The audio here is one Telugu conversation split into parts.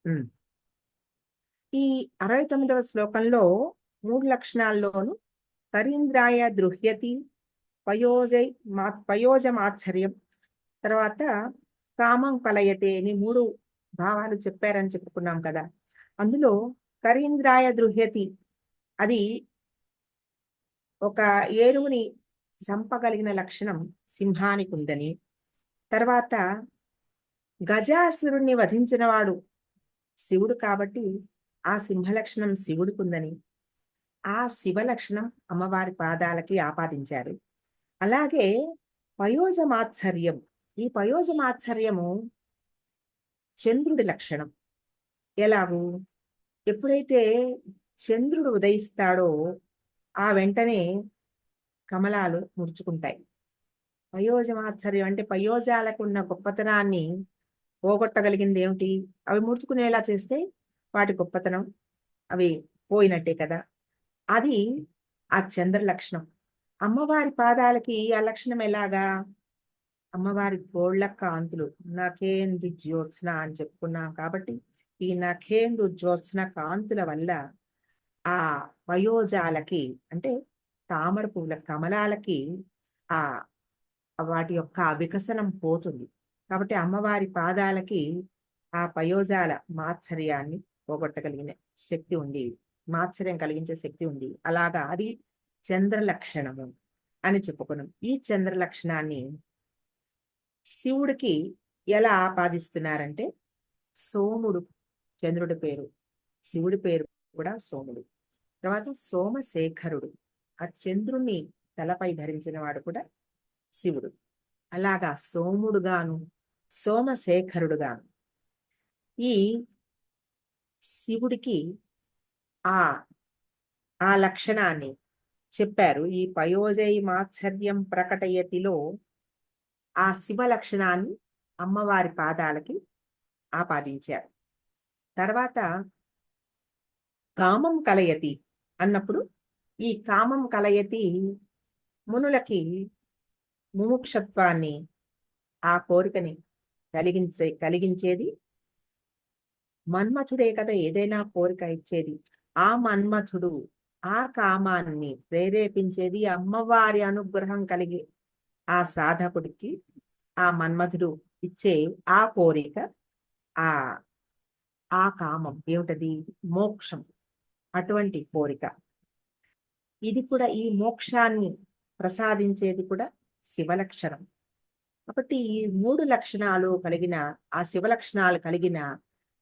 ఉమ్. ఈ 69వ శ్లోకంలో 3 లక్షణాల్లోనూ కరీంద్రాయ దృహ్యతి, పయోజమాశ్చర్యం, తర్వాత కామం కలయతే అని 3 భావాలు చెప్పారని చెప్పుకున్నాం కదా. అందులో కరీంద్రాయ దృహ్యతి అది ఒక ఏనుగుని చంపగలిగిన లక్షణం సింహానికి ఉందని, తర్వాత గజాసురుణ్ణి వధించినవాడు శివుడు కాబట్టి ఆ సింహ లక్షణం శివుడికి ఉందని, ఆ శివ లక్షణం అమ్మవారి పాదాలకి ఆపాదించారు. అలాగే పయోజమాత్సర్యం, ఈ పయోజమాత్సర్యము చంద్రుడి లక్షణం. ఎలాగూ ఎప్పుడైతే చంద్రుడు ఉదయిస్తాడో ఆ వెంటనే కమలాలు ముడుచుకుంటాయి. పయోజమాత్సర్యం అంటే పయోజాలకు ఉన్న గొప్పతనాన్ని పోగొట్టగలిగింది ఏమిటి? అవి ముడుచుకునేలా చేస్తే వాటి గొప్పతనం అవి పోయినట్టే కదా. అది ఆ చంద్ర లక్షణం. అమ్మవారి పాదాలకి ఆ లక్షణం ఎలాగా? అమ్మవారి గోళ్ళ కాంతులు నఖేందు జ్యోత్స్న అని చెప్పుకున్నాం కాబట్టి ఈ నఖేందు జ్యోత్స్న కాంతుల వల్ల ఆ వయోజాలకి అంటే తామర పువ్వుల కమలాలకి ఆ వాటి యొక్క వికసనం పోతుంది. కాబట్టి అమ్మవారి పాదాలకి ఆ పయోజాల మాత్సర్యాన్ని పోగొట్టగలిగిన శక్తి ఉంది, మాత్సర్యం కలిగించే శక్తి ఉంది. అలాగా అది చంద్ర లక్షణము అని చెప్పుకున్నాం. ఈ చంద్ర లక్షణాన్ని శివుడికి ఎలా ఆపాదిస్తున్నారంటే సోముడు చంద్రుడి పేరు, శివుడి పేరు కూడా సోముడు. తర్వాత సోమశేఖరుడు, ఆ చంద్రుణ్ణి తలపై ధరించిన వాడు కూడా శివుడు. అలాగా సోముడుగాను సోమశేఖరుడుగాను ఈ శివుడికి ఆ ఆ లక్షణాన్ని చెప్పారు. ఈ పయోజై మాత్సర్యం ప్రకటయతిలో ఆ శివ లక్షణాన్ని అమ్మవారి పాదాలకి ఆపాదించారు. తర్వాత కామం కలయతి అన్నప్పుడు ఈ కామం కలయతి మునులకి ముముక్షత్వాన్ని, ఆ కోరికని కలిగించేది మన్మథుడే కదా. ఏదైనా కోరిక ఇచ్చేది ఆ మన్మథుడు. ఆ కామాన్ని ప్రేరేపించేది అమ్మవారి అనుగ్రహం కలిగి ఆ సాధకుడికి ఆ మన్మథుడు ఇచ్చే ఆ కోరిక, ఆ ఆ కామం ఏమిటది? మోక్షం. అటువంటి కోరిక ఇది కూడా. ఈ మోక్షాన్ని ప్రసాదించేది కూడా శివలక్షణం. కాబట్టి ఈ 3 లక్షణాలు కలిగిన ఆ శివ లక్షణాలు కలిగిన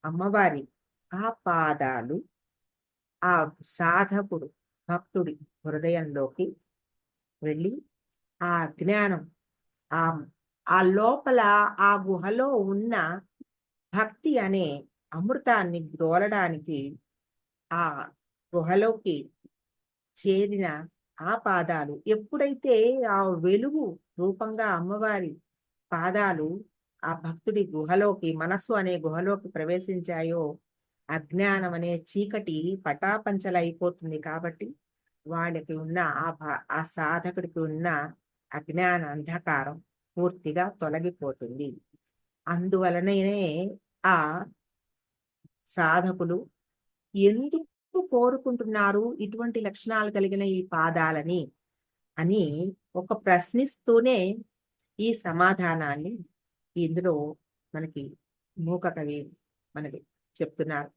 అమ్మవారి ఆ పాదాలు ఆ సాధకుడు భక్తుడి హృదయంలోకి వెళ్ళి ఆ జ్ఞానం ఆ ఆ లోపల ఆ గుహలో ఉన్న భక్తి అనే అమృతాన్ని గ్రోలడానికి ఆ గుహలోకి చేరిన ఆ పాదాలు ఎప్పుడైతే ఆ వెలుగు రూపంగా అమ్మవారి పాదాలు ఆ భక్తుడి గుహలోకి, మనస్సు అనే గుహలోకి ప్రవేశించాయో అజ్ఞానం అనే చీకటి పటాపంచలైపోతుంది. కాబట్టి వాళ్ళకి ఉన్న ఆ సాధకుడికి ఉన్న అజ్ఞాన అంధకారం పూర్తిగా తొలగిపోతుంది. అందువలననే ఆ సాధకులు ఎందుకు కోరుకుంటున్నారు ఇటువంటి లక్షణాలు కలిగిన ఈ పాదాలని అని ఒక ప్రశ్నిస్తూనే ఈ సమాధానాన్ని ఇందులో మనకి మూక కవి మనకి చెప్తున్నారు.